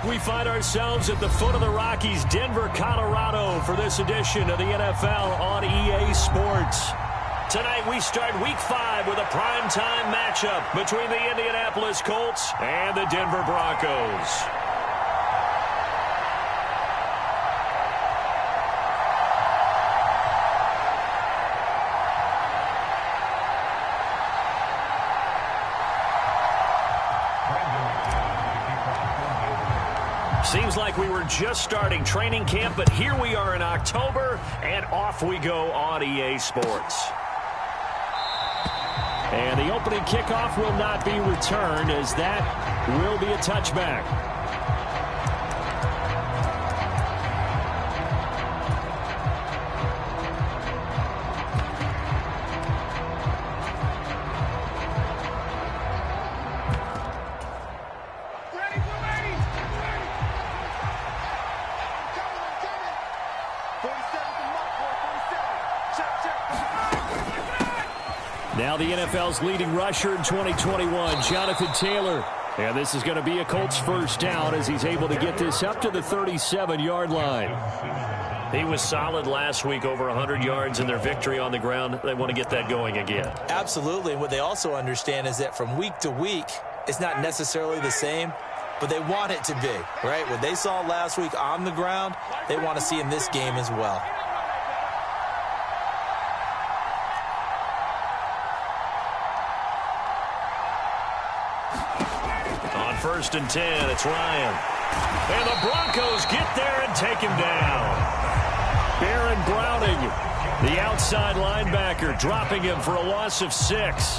We find ourselves at the foot of the Rockies, Denver, Colorado, for this edition of the NFL on EA Sports. Tonight we start Week 5 with a primetime matchup between the Indianapolis Colts and the Denver Broncos. Seems like we were just starting training camp, but here we are in October, and off we go on EA Sports. And the opening kickoff will not be returned, as that will be a touchback. Now the NFL's leading rusher in 2021, Jonathan Taylor. And this is going to be a Colts first down as he's able to get this up to the 37-yard line. He was solid last week, over 100 yards in their victory on the ground. They want to get that going again. Absolutely. What they also understand is that from week to week, it's not necessarily the same, but they want it to be, right? What they saw last week on the ground, they want to see in this game as well. First and 10, it's Ryan. And the Broncos get there and take him down. Baron Browning, the outside linebacker, dropping him for a loss of 6.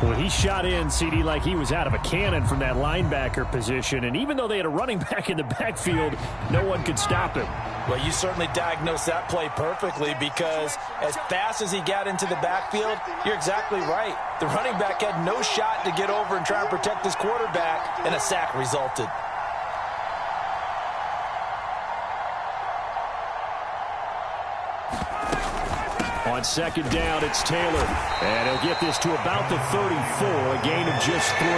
Well, he shot in, CD, like he was out of a cannon from that linebacker position. And even though they had a running back in the backfield, no one could stop him. Well, you certainly diagnosed that play perfectly, because as fast as he got into the backfield, you're exactly right. The running back had no shot to get over and try and protect his quarterback, and a sack resulted. On second down, it's Taylor. And he'll get this to about the 34, a gain of just 3.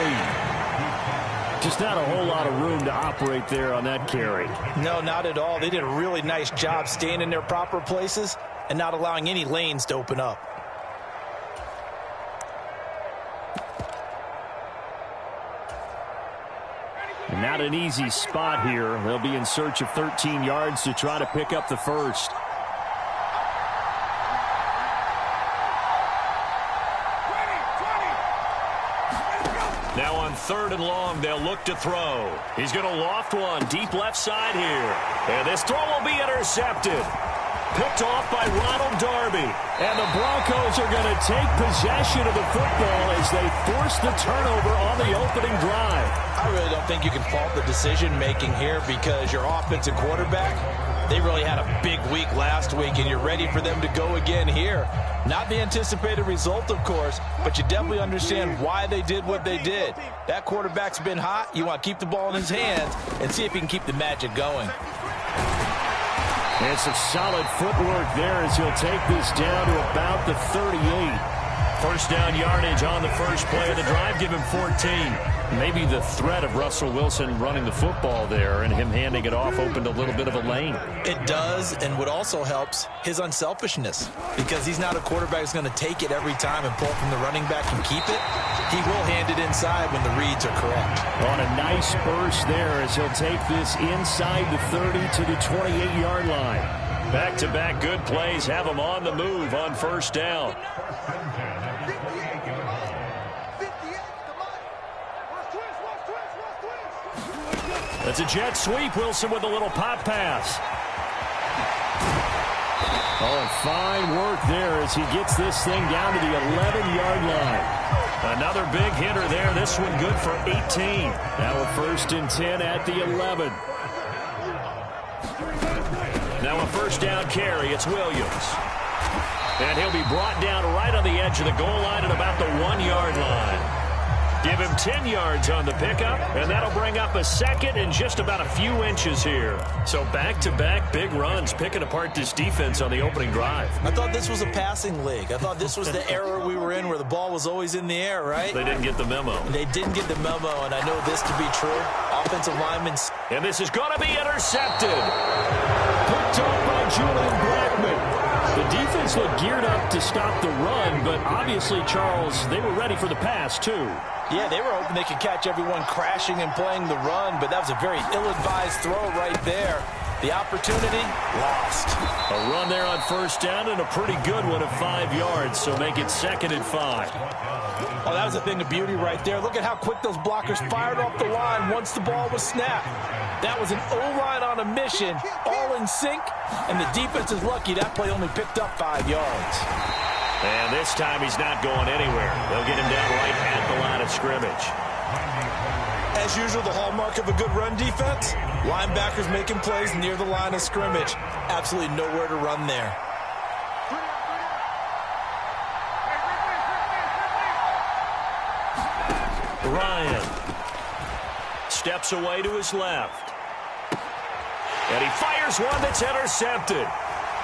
Just not a whole lot of room to operate there on that carry. No, not at all. They did a really nice job staying in their proper places and not allowing any lanes to open up. Not an easy spot here. They'll be in search of 13 yards to try to pick up the first. Now on 3rd and long, they'll look to throw. He's going to loft one deep left side here. And this throw will be intercepted. Picked off by Ronald Darby. And the Broncos are going to take possession of the football as they force the turnover on the opening drive. I really don't think you can fault the decision-making here, because your offensive quarterback, they really had a big week last week, and you're ready for them to go again here. Not the anticipated result, of course, but you definitely understand why they did what they did. That quarterback's been hot. You want to keep the ball in his hands and see if he can keep the magic going. And some solid footwork there as he'll take this down to about the 38. First down yardage on the first play of the drive. Give him 14. Maybe the threat of Russell Wilson running the football there and him handing it off opened a little bit of a lane. It does, and what also helps, his unselfishness, because he's not a quarterback who's going to take it every time and pull from the running back and keep it. He will hand it inside when the reads are correct. On a nice burst there as he'll take this inside the 30 to the 28-yard line. Back-to-back good plays have him on the move on first down. That's a jet sweep. Wilson with a little pop pass. Oh, and fine work there as he gets this thing down to the 11-yard line. Another big hitter there. This one good for 18. Now a 1st and 10 at the 11. Now a first down carry. It's Williams. And he'll be brought down right on the edge of the goal line at about the 1-yard line. Give him 10 yards on the pickup, and that'll bring up a second and just about a few inches here. So back-to-back big runs, picking apart this defense on the opening drive. I thought this was a passing league. I thought this was the era we were in where the ball was always in the air, right? They didn't get the memo. They didn't get the memo, and I know this to be true. offensive lineman. And this is going to be intercepted. Picked up by Julian Blackmon. The defense looked geared up to stop the run, but obviously, Charles, they were ready for the pass, too. Yeah, they were hoping they could catch everyone crashing and playing the run, but that was a very ill-advised throw right there. The opportunity, lost. A run there on first down and a pretty good one at 5 yards, so make it 2nd and 5. Oh, that was a thing of beauty right there. Look at how quick those blockers fired off the line once the ball was snapped. That was an O-line on a mission, all in sync, and the defense is lucky that play only picked up 5 yards. And this time he's not going anywhere. They'll get him down right at the line of scrimmage. As usual, the hallmark of a good run defense, linebackers making plays near the line of scrimmage. Absolutely nowhere to run there. Ryan steps away to his left. And he fires one that's intercepted.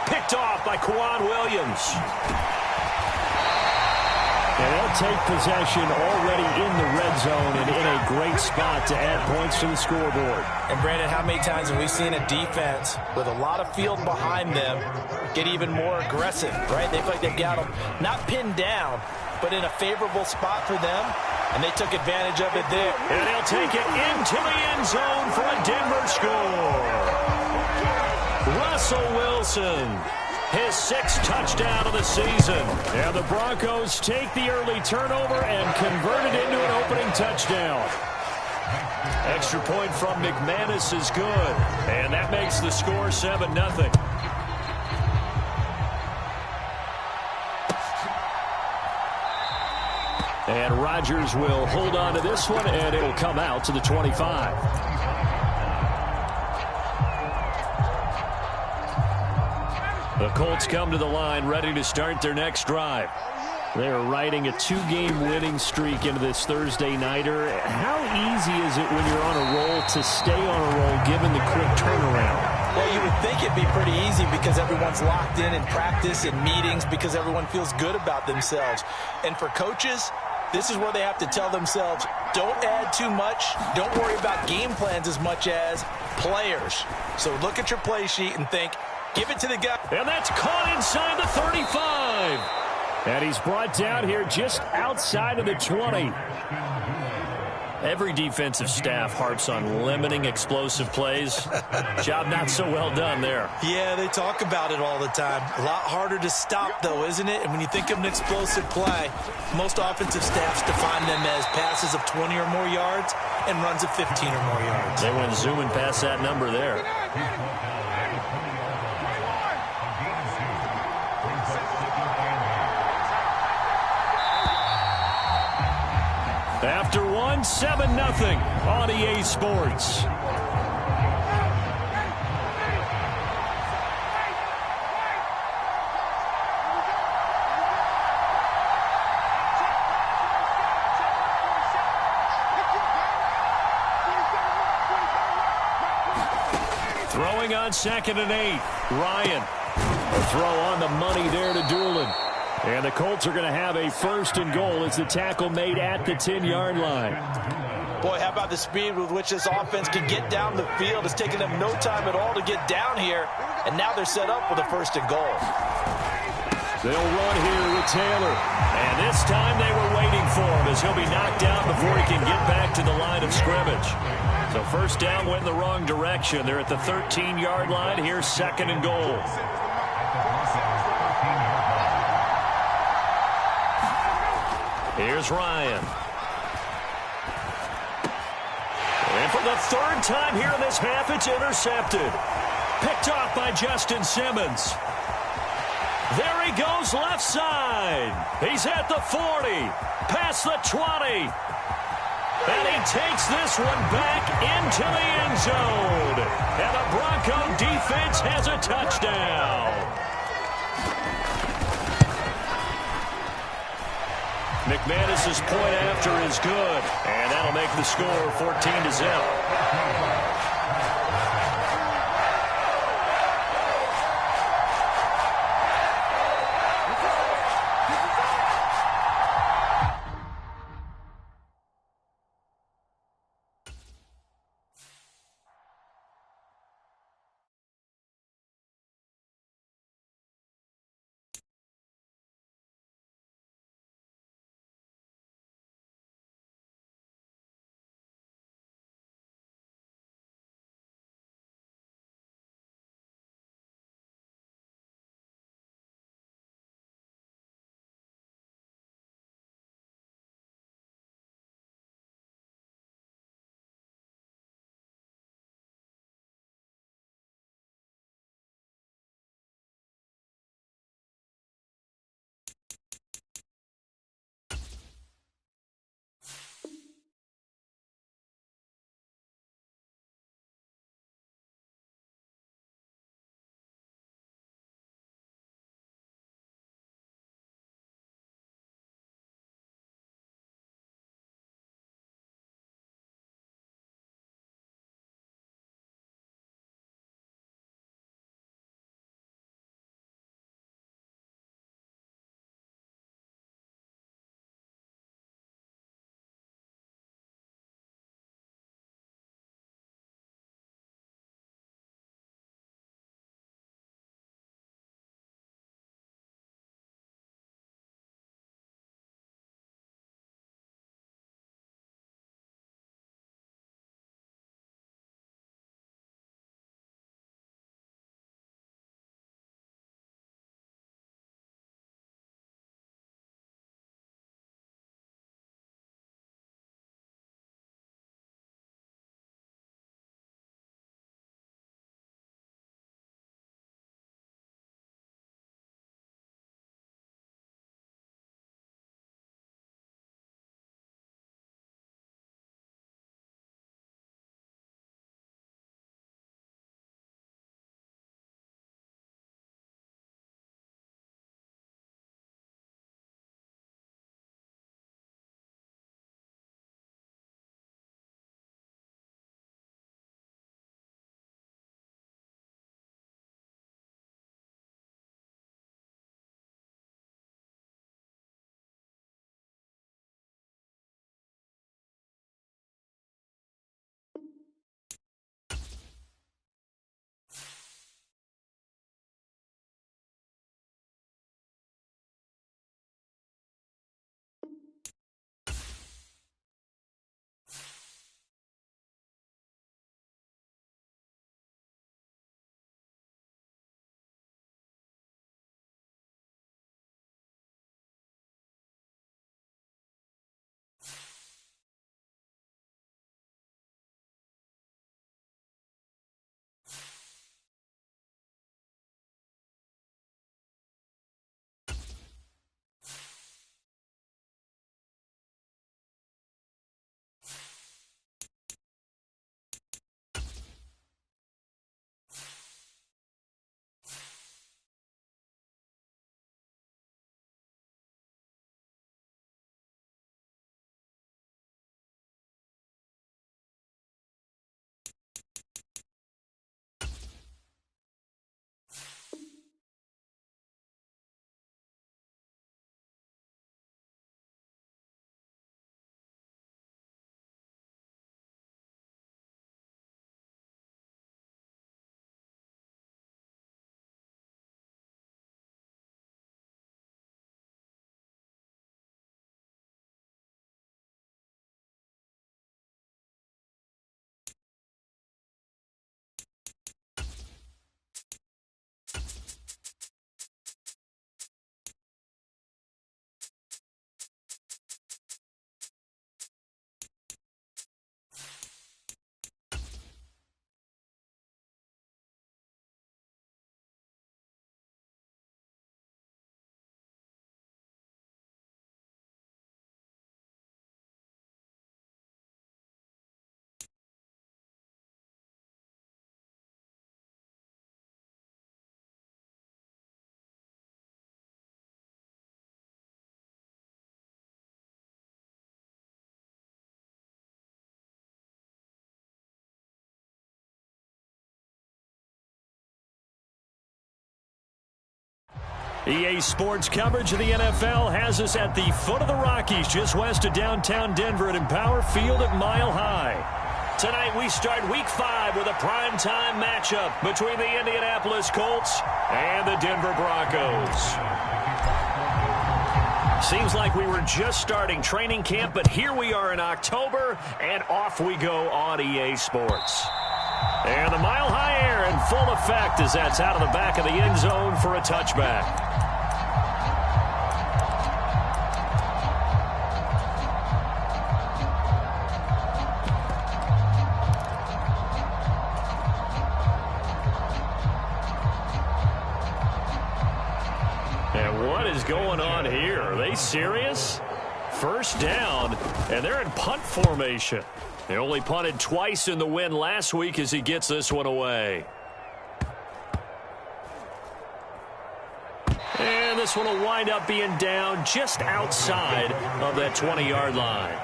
Picked off by Quan Williams. And they'll take possession already in the red zone and in a great spot to add points to the scoreboard. And, Brandon, how many times have we seen a defense with a lot of field behind them get even more aggressive, right? They feel like they've got them not pinned down, but in a favorable spot for them, and they took advantage of it there. And he'll take it into the end zone for a Denver score. Russell Wilson, his 6th touchdown of the season. And the Broncos take the early turnover and convert it into an opening touchdown. Extra point from McManus is good. And that makes the score 7-0. And Rodgers will hold on to this one, and it'll come out to the 25. The Colts come to the line ready to start their next drive. They're riding a 2-game winning streak into this Thursday nighter. How easy is it when you're on a roll to stay on a roll given the quick turnaround? Well, you would think it'd be pretty easy because everyone's locked in practice and meetings because everyone feels good about themselves. And for coaches, this is where they have to tell themselves, don't add too much. Don't worry about game plans as much as players. So look at your play sheet and think, give it to the guy. And that's caught inside the 35. And he's brought down here just outside of the 20. Every defensive staff harps on limiting explosive plays. Job not so well done there. Yeah, they talk about it all the time. A lot harder to stop, though, isn't it? And when you think of an explosive play, most offensive staffs define them as passes of 20 or more yards and runs of 15 or more yards. They went zooming past that number there. After one, 7-0 on EA Sports. Throwing on 2nd and 8. Ryan. A throw on the money there to Doolin. And the Colts are going to have a 1st and goal as the tackle made at the 10-yard line. Boy, how about the speed with which this offense can get down the field? It's taken them no time at all to get down here, and now they're set up with a 1st and goal. They'll run here with Taylor. And this time they were waiting for him as he'll be knocked down before he can get back to the line of scrimmage. So 1st down went in the wrong direction. They're at the 13-yard line. Here's 2nd and goal. Here's Ryan. And for the 3rd time here in this half, it's intercepted. Picked off by Justin Simmons. There he goes left side. He's at the 40, past the 20. And he takes this one back into the end zone. And the Bronco defense has a touchdown. McManus's point after is good, and that'll make the score 14-0. EA Sports coverage of the NFL has us at the foot of the Rockies, just west of downtown Denver at Empower Field at Mile High. Tonight we start Week 5 with a primetime matchup between the Indianapolis Colts and the Denver Broncos. Seems like we were just starting training camp, but here we are in October, and off we go on EA Sports. And the Mile High air in full effect as that's out of the back of the end zone for a touchback. And what is going on here? Are they serious? First down, and they're in punt formation. They only punted twice in the win last week as he gets this one away. And this one will wind up being down just outside of that 20-yard line.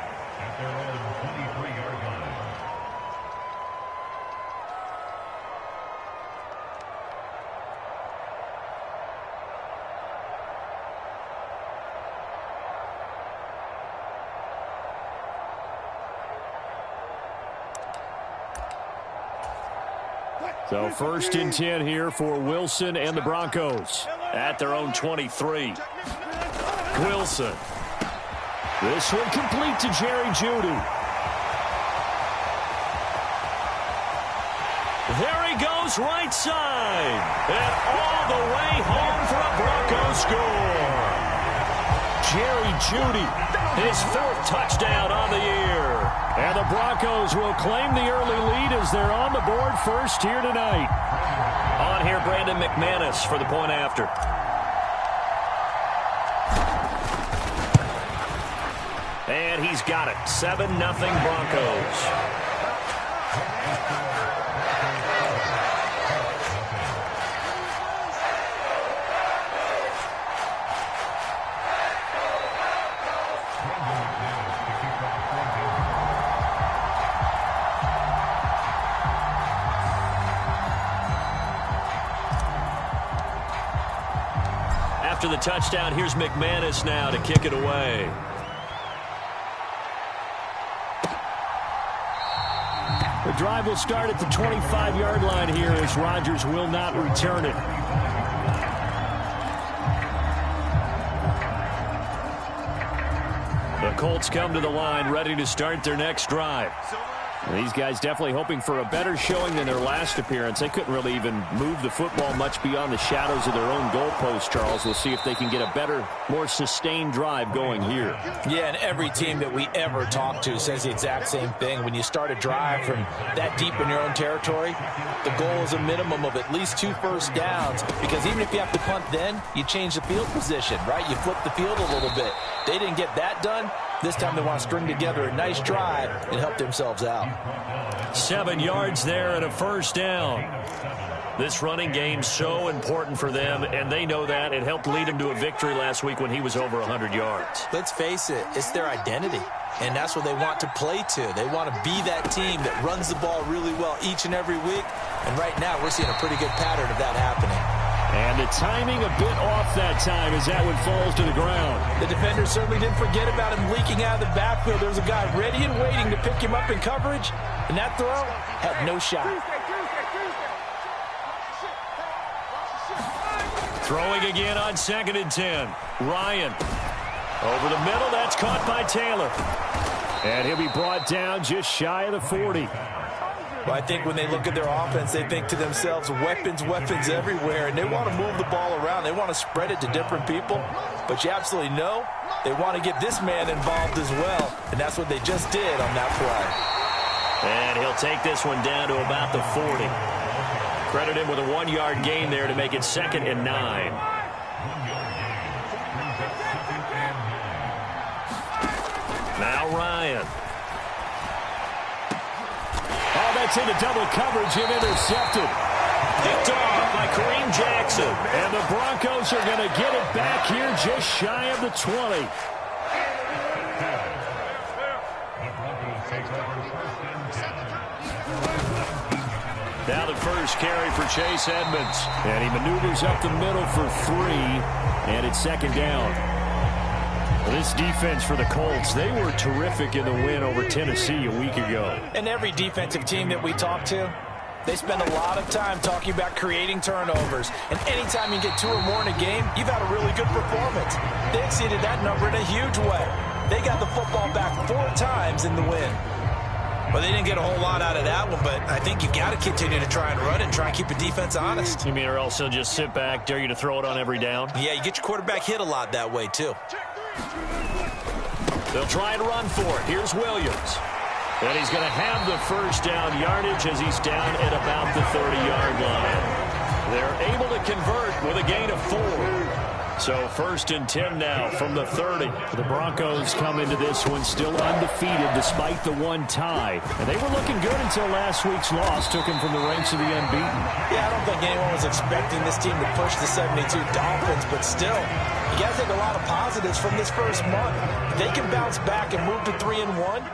So first and 10 here for Wilson and the Broncos at their own 23. Wilson. This one complete to Jerry Jeudy. There he goes, right side. And all the way home for a Broncos score. Jerry Jeudy, his 4th touchdown on the year. And the Broncos will claim the early lead as they're on the board first here tonight. On here, Brandon McManus for the point after. And he's got it. 7-0 Broncos. After the touchdown, here's McManus now to kick it away. The drive will start at the 25-yard line here as Rodgers will not return it. The Colts come to the line ready to start their next drive. These guys definitely hoping for a better showing than their last appearance. They couldn't really even move the football much beyond the shadows of their own goalpost, Charles. We'll see if they can get a better, more sustained drive going here. Yeah, and every team that we ever talk to says the exact same thing. When you start a drive from that deep in your own territory, the goal is a minimum of at least 2 first downs, because even if you have to punt then, you change the field position, right? You flip the field a little bit. They didn't get that done. This time they want to string together a nice drive and help themselves out. 7 yards there and a first down. This running game so important for them, and they know that. It helped lead them to a victory last week when he was over 100 yards. Let's face it, it's their identity, and that's what they want to play to. They want to be that team that runs the ball really well each and every week, and right now we're seeing a pretty good pattern of that happening. And the timing a bit off that time as that one falls to the ground. The defender certainly didn't forget about him leaking out of the backfield. There was a guy ready and waiting to pick him up in coverage, and that throw had no shot. Throwing again on 2nd and 10. Ryan. Over the middle, that's caught by Taylor. And he'll be brought down just shy of the 40. Well, I think when they look at their offense, they think to themselves, weapons, weapons everywhere, and they want to move the ball around. They want to spread it to different people, but you absolutely know they want to get this man involved as well, and that's what they just did on that play. And he'll take this one down to about the 40. Credit him with a 1-yard gain there to make it 2nd and 9. Now Ryan. Oh, that's into double coverage and intercepted. Picked off by Kareem Jackson. And the Broncos are going to get it back here just shy of the 20. Now the first carry for Chase Edmonds. And he maneuvers up the middle for 3. And it's second down. This defense for the Colts, they were terrific in the win over Tennessee a week ago. And every defensive team that we talk to, they spend a lot of time talking about creating turnovers. And anytime you get 2 or more in a game, you've had a really good performance. They exceeded that number in a huge way. They got the football back 4 times in the win. Well, they didn't get a whole lot out of that one, but I think you've got to continue to try and run it and try and keep the defense honest. You mean or else they'll just sit back, dare you to throw it on every down? Yeah, you get your quarterback hit a lot that way, too. They'll try and run for it. Here's Williams. And he's going to have the first down yardage as he's down at about the 30-yard line. They're able to convert with a gain of 4. So 1st and 10 now from the 30. The Broncos come into this one still undefeated despite the 1 tie. And they were looking good until last week's loss took them from the ranks of the unbeaten. Yeah, I don't think anyone was expecting this team to push the 72 Dolphins, but still, you got to take a lot of positives from this first month. If they can bounce back and move to 3-1,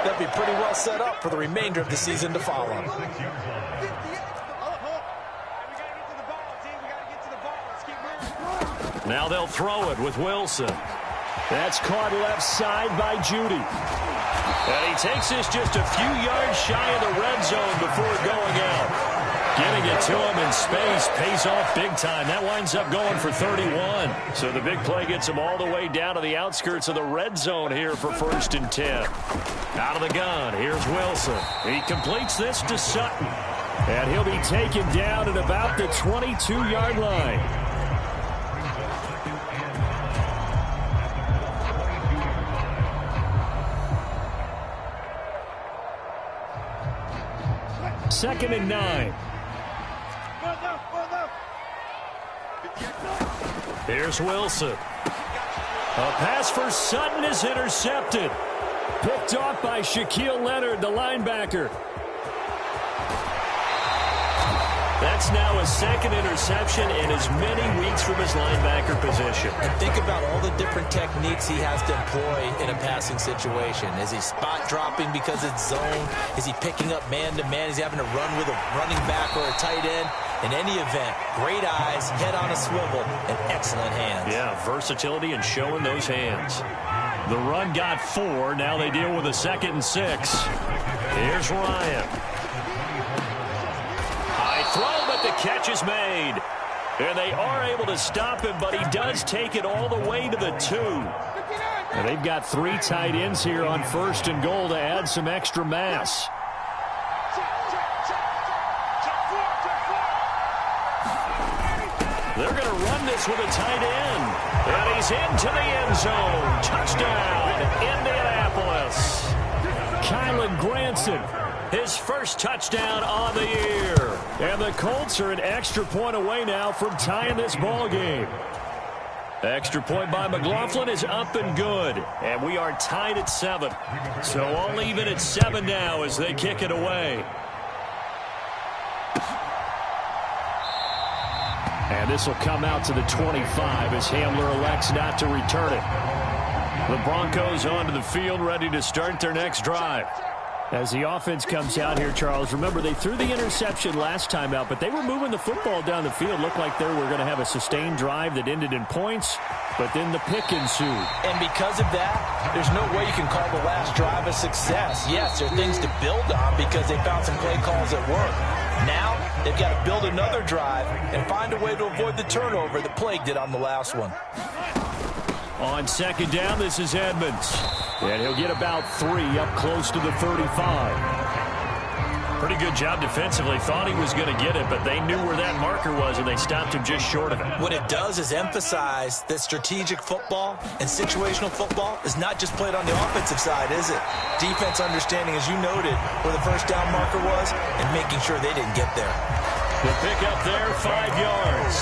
they'll be pretty well set up for the remainder of the season to follow. Now they'll throw it with Wilson. That's caught left side by Judy. And he takes this just a few yards shy of the red zone before going out. Getting it to him in space pays off big time. That winds up going for 31. So the big play gets him all the way down to the outskirts of the red zone here for 1st and 10. Out of the gun, here's Wilson. He completes this to Sutton. And he'll be taken down at about the 22-yard line. Second and 9. Here's Wilson. A pass for Sutton is intercepted. Picked off by Shaquille Leonard, the linebacker. That's now a 2nd interception in as many weeks from his linebacker position. And think about all the different techniques he has to employ in a passing situation. Is he spot dropping because it's zone? Is he picking up man-to-man? Is he having to run with a running back or a tight end? In any event, great eyes, head on a swivel, and excellent hands. Yeah, versatility and showing those hands. The run got 4. Now they deal with a 2nd and 6. Here's Ryan. Throw, but the catch is made. And they are able to stop him, but he does take it all the way to the 2. And they've got 3 tight ends here on 1st and goal to add some extra mass. They're going to run this with a tight end. And he's into the end zone. Touchdown, Indianapolis. Kylan Granson. His first touchdown on the year. And the Colts are an extra point away now from tying this ball game. Extra point by McLaughlin is up and good. And we are tied at 7. So all even at 7 now as they kick it away. And this will come out to the 25 as Hamler elects not to return it. The Broncos onto the field ready to start their next drive. As the offense comes out here, Charles, remember they threw the interception last time out, but they were moving the football down the field. Looked like they were going to have a sustained drive that ended in points, but then the pick ensued. And because of that, there's no way you can call the last drive a success. Yes, there are things to build on because they found some play calls that work. Now, they've got to build another drive and find a way to avoid the turnover that plagued it on the last one. On 2nd down, this is Edmonds. And he'll get about 3 up close to the 35. Pretty good job defensively. Thought he was going to get it, but they knew where that marker was, and they stopped him just short of it. What it does is emphasize that strategic football and situational football is not just played on the offensive side, is it? Defense understanding, as you noted, where the first down marker was and making sure they didn't get there. The pick up there, 5 yards.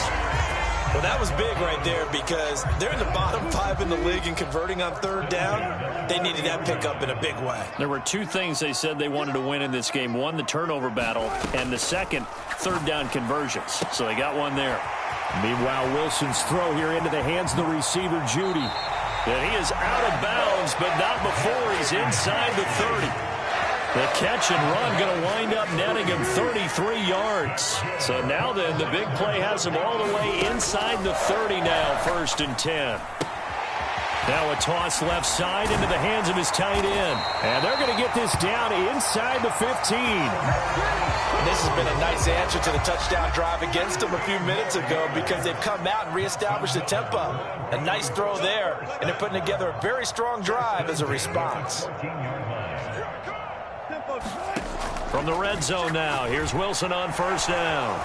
Well, that was big right there because they're in the bottom 5 in the league and converting on 3rd down. They needed that pickup in a big way. There were 2 things they said they wanted to win in this game. One, the turnover battle, and the second, 3rd down conversions. So they got one there. Meanwhile, Wilson's throw here into the hands of the receiver, Judy. And he is out of bounds, but not before he's inside the 30. The catch and run going to wind up netting him 33 yards. So now then, the big play has him all the way inside the 30 now, 1st and 10. Now a toss left side into the hands of his tight end. And they're going to get this down inside the 15. This has been a nice answer to the touchdown drive against them a few minutes ago because they've come out and reestablished the tempo. A nice throw there, and they're putting together a very strong drive as a response. From the red zone now, here's Wilson on 1st down.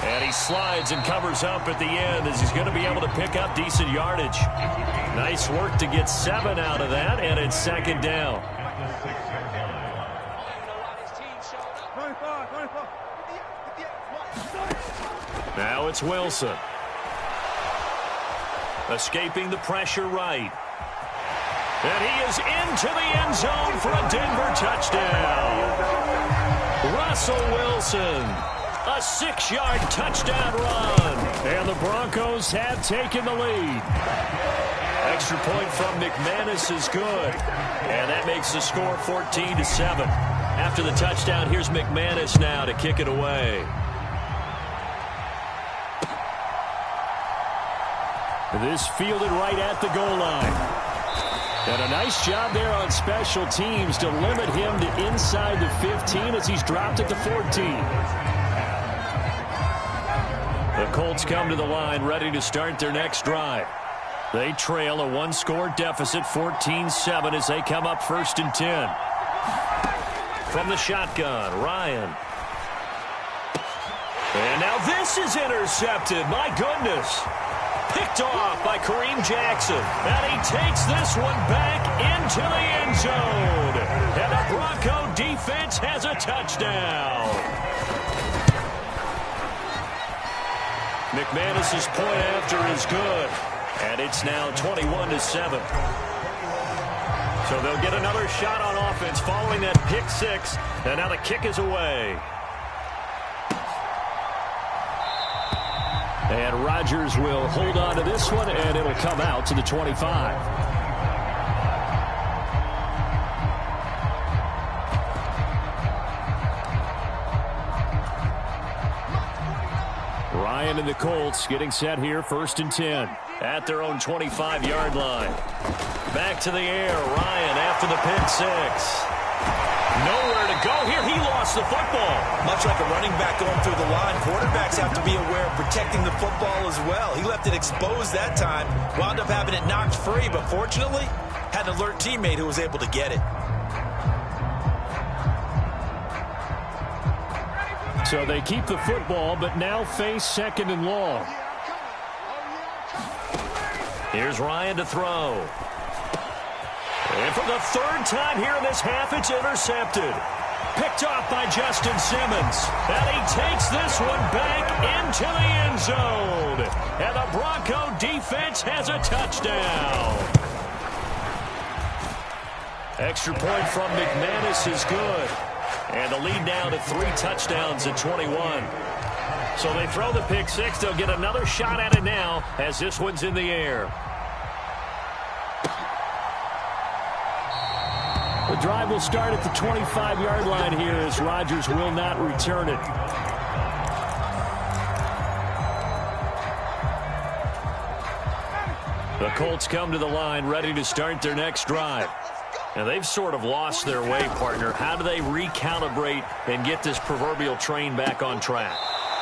And he slides and covers up at the end as he's going to be able to pick up decent yardage. Nice work to get 7 out of that, and it's 2nd down. Now it's Wilson. Escaping the pressure right. And he is into the end zone for a Denver touchdown. Russell Wilson. A 6-yard touchdown run. And the Broncos have taken the lead. Extra point from McManus is good. And that makes the score 14-7. After the touchdown, here's McManus now to kick it away. This fielded right at the goal line. And a nice job there on special teams to limit him to inside the 15 as he's dropped it to 14. The Colts come to the line ready to start their next drive. They trail a 1-score deficit, 14-7, as they come up 1st and 10. From the shotgun, Ryan. And now this is intercepted. My goodness. Picked off by Kareem Jackson. And he takes this one back into the end zone. And the Bronco defense has a touchdown. McManus's point after is good. And it's now 21-7. So they'll get another shot on offense following that pick 6. And now the kick is away. And Rodgers will hold on to this one, and it'll come out to the 25. Ryan and the Colts getting set here, 1st and 10. At their own 25-yard line. Back to the air, Ryan after the pick 6. Nowhere to go here. He lost the football. Much like a running back going through the line, quarterbacks have to be aware of protecting the football as well. He left it exposed that time, wound up having it knocked free, but fortunately, had an alert teammate who was able to get it. So they keep the football, but now face 2nd and long. Here's Ryan to throw. And for the 3rd time here in this half, it's intercepted. Picked off by Justin Simmons. And he takes this one back into the end zone. And the Bronco defense has a touchdown. Extra point from McManus is good. And the lead now to 3 touchdowns at 21. So they throw the pick 6. They'll get another shot at it now as this one's in the air. The drive will start at the 25-yard line here as Rodgers will not return it. The Colts come to the line ready to start their next drive. And they've sort of lost their way, partner. How do they recalibrate and get this proverbial train back on track?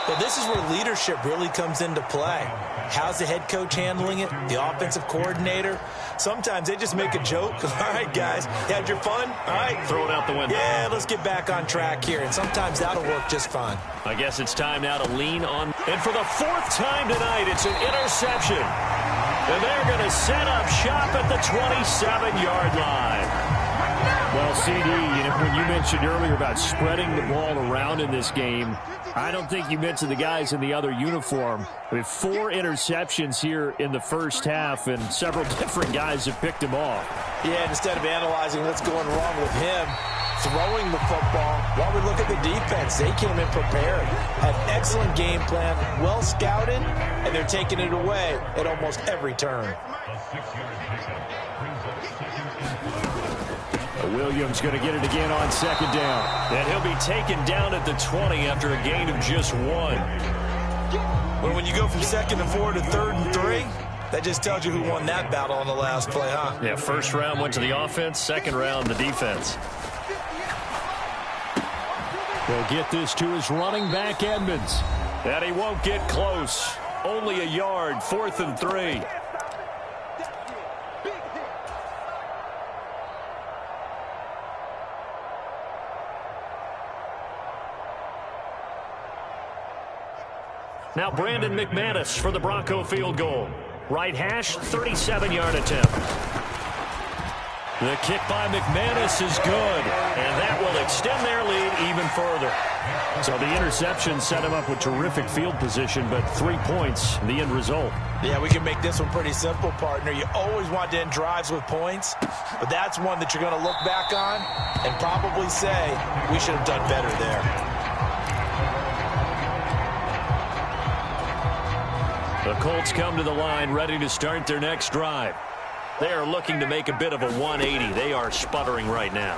Well, this is where leadership really comes into play. How's the head coach handling it? The offensive coordinator? Sometimes they just make a joke. All right, guys, you had your fun? All right. Throw it out the window. Yeah, let's get back on track here. And sometimes that'll work just fine. I guess it's time now to lean on. And for the 4th time tonight, it's an interception. And they're going to set up shop at the 27-yard line. Well, CD, when you mentioned earlier about spreading the ball around in this game, I don't think you mentioned the guys in the other uniform. We have 4 interceptions here in the first half, and several different guys have picked him off. Yeah, instead of analyzing what's going wrong with him, throwing the football. While we look at the defense, they came in prepared, had excellent game plan, well scouted, and they're taking it away at almost every turn. Williams going to get it again on second down. And he'll be taken down at the 20 after a gain of just 1. Well, when you go from 2nd and 4 to 3rd and 3, that just tells you who won that battle on the last play, huh? Yeah, first round went to the offense, second round the defense. He'll get this to his running back, Edmonds. And he won't get close. Only a yard, 4th and 3. Now Brandon McManus for the Bronco field goal. Right hash, 37-yard attempt. The kick by McManus is good, and that will extend their lead even further. So the interception set him up with terrific field position, but 3 points, the end result. Yeah, we can make this one pretty simple, partner. You always want to end drives with points, but that's one that you're going to look back on and probably say, we should have done better there. The Colts come to the line ready to start their next drive. They are looking to make a bit of a 180. They are sputtering right now.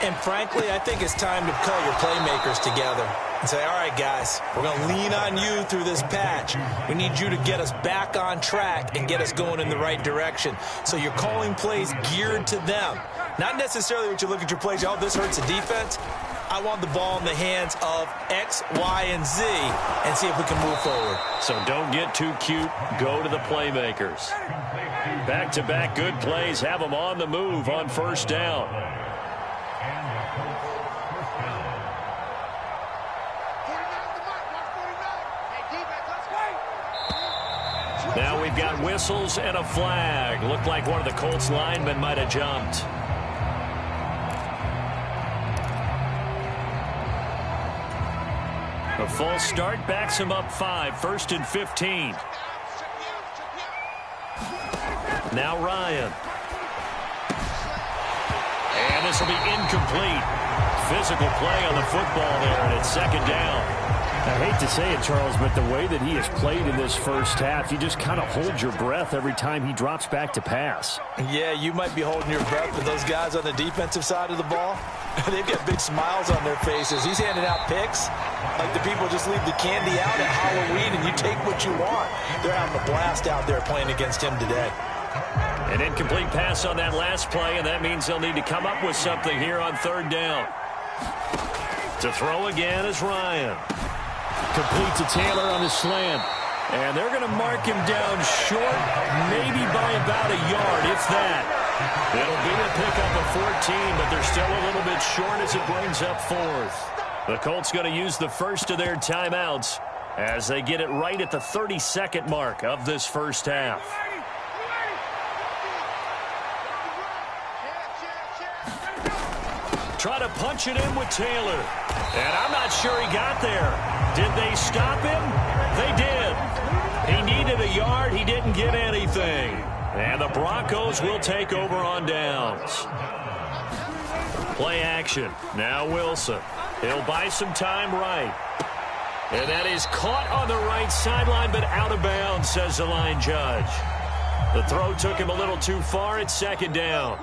And frankly, I think it's time to call your playmakers together and say, all right, guys, we're going to lean on you through this patch. We need you to get us back on track and get us going in the right direction. So you're calling plays geared to them. Not necessarily what you look at your plays, oh, this hurts the defense. I want the ball in the hands of X, Y, and Z and see if we can move forward. So don't get too cute. Go to the playmakers. Back-to-back good plays have them on the move on first down. Now we've got whistles and a flag. Looked like one of the Colts linemen might have jumped. A false start backs him up 5, 1st and 15. Now Ryan. And this will be incomplete. Physical play on the football there, and it's 2nd down. I hate to say it, Charles, but the way that he has played in this first half, you just kind of hold your breath every time he drops back to pass. Yeah, you might be holding your breath, but those guys on the defensive side of the ball, they've got big smiles on their faces. He's handing out picks like the people just leave the candy out at Halloween and you take what you want. They're having a blast out there playing against him today. An incomplete pass on that last play, and that means they'll need to come up with something here on 3rd down. To throw again is Ryan. Complete to Taylor on the slant. And they're going to mark him down short, maybe by about a yard, if that. It'll be a pickup of 14, but they're still a little bit short as it brings up 4th. The Colts going to use the first of their timeouts as they get it right at the 32nd mark of this first half. Try to punch it in with Taylor. And I'm not sure he got there. Did they stop him? They did. He needed a yard. He didn't get anything. And the Broncos will take over on downs. Play action. Now Wilson. He'll buy some time right. And that is caught on the right sideline, but out of bounds, says the line judge. The throw took him a little too far. It's 2nd down.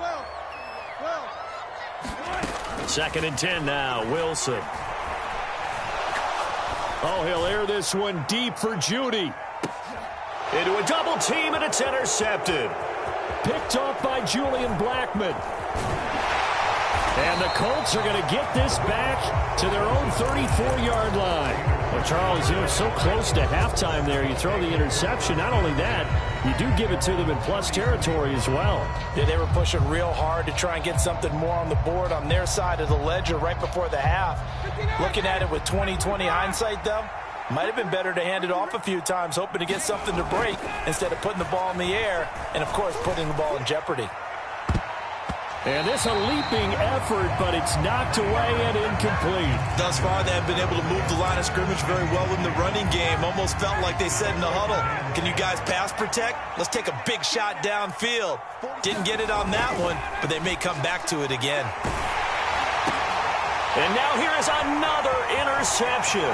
2nd and 10 now. Wilson. Oh, he'll air this one deep for Judy. Into a double team, and it's intercepted. Picked off by Julian Blackmon. And the Colts are going to get this back to their own 34-yard line. Well, Charles, you know, so close to halftime there. You throw the interception. Not only that, you do give it to them in plus territory as well. Yeah, they were pushing real hard to try and get something more on the board on their side of the ledger right before the half. Looking at it with 20/20 hindsight, though, might have been better to hand it off a few times, hoping to get something to break instead of putting the ball in the air and, of course, putting the ball in jeopardy. And this a leaping effort, but it's knocked away and incomplete. Thus far, they have been able to move the line of scrimmage very well in the running game. Almost felt like they said in the huddle, can you guys pass protect? Let's take a big shot downfield. Didn't get it on that one, but they may come back to it again. And now here is another interception.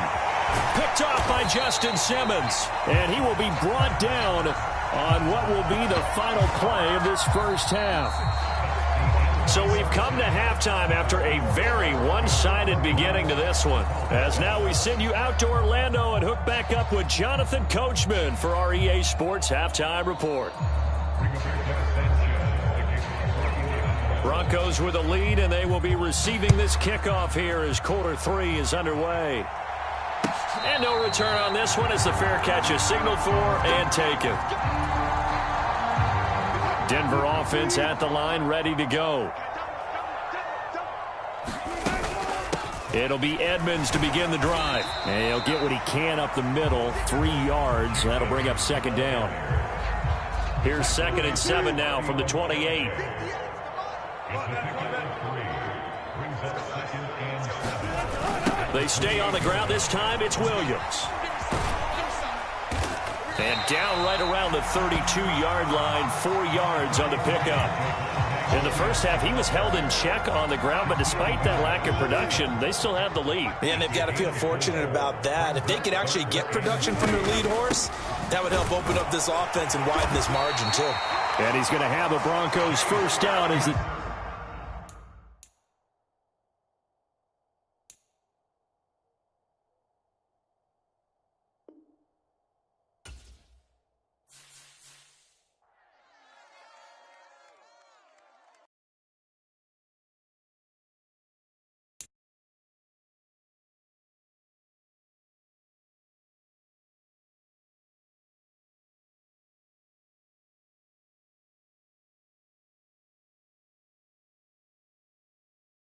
Picked off by Justin Simmons. And he will be brought down on what will be the final play of this first half. So we've come to halftime after a very one-sided beginning to this one. As now we send you out to Orlando and hook back up with Jonathan Coachman for our EA Sports Halftime Report. Broncos with a lead, and they will be receiving this kickoff here as quarter 3 is underway. And no return on this one as the fair catch is signaled for and taken. Denver offense at the line, ready to go. It'll be Edmonds to begin the drive. And he'll get what he can up the middle, 3 yards. That'll bring up second down. Here's 2nd and 7 now from the 28. They stay on the ground. This time it's Williams. And down right around the 32-yard line, 4 yards on the pickup. In the first half, he was held in check on the ground, but despite that lack of production, they still have the lead. And they've got to feel fortunate about that. If they could actually get production from their lead horse, that would help open up this offense and widen this margin, too. And he's going to have a Broncos first down as the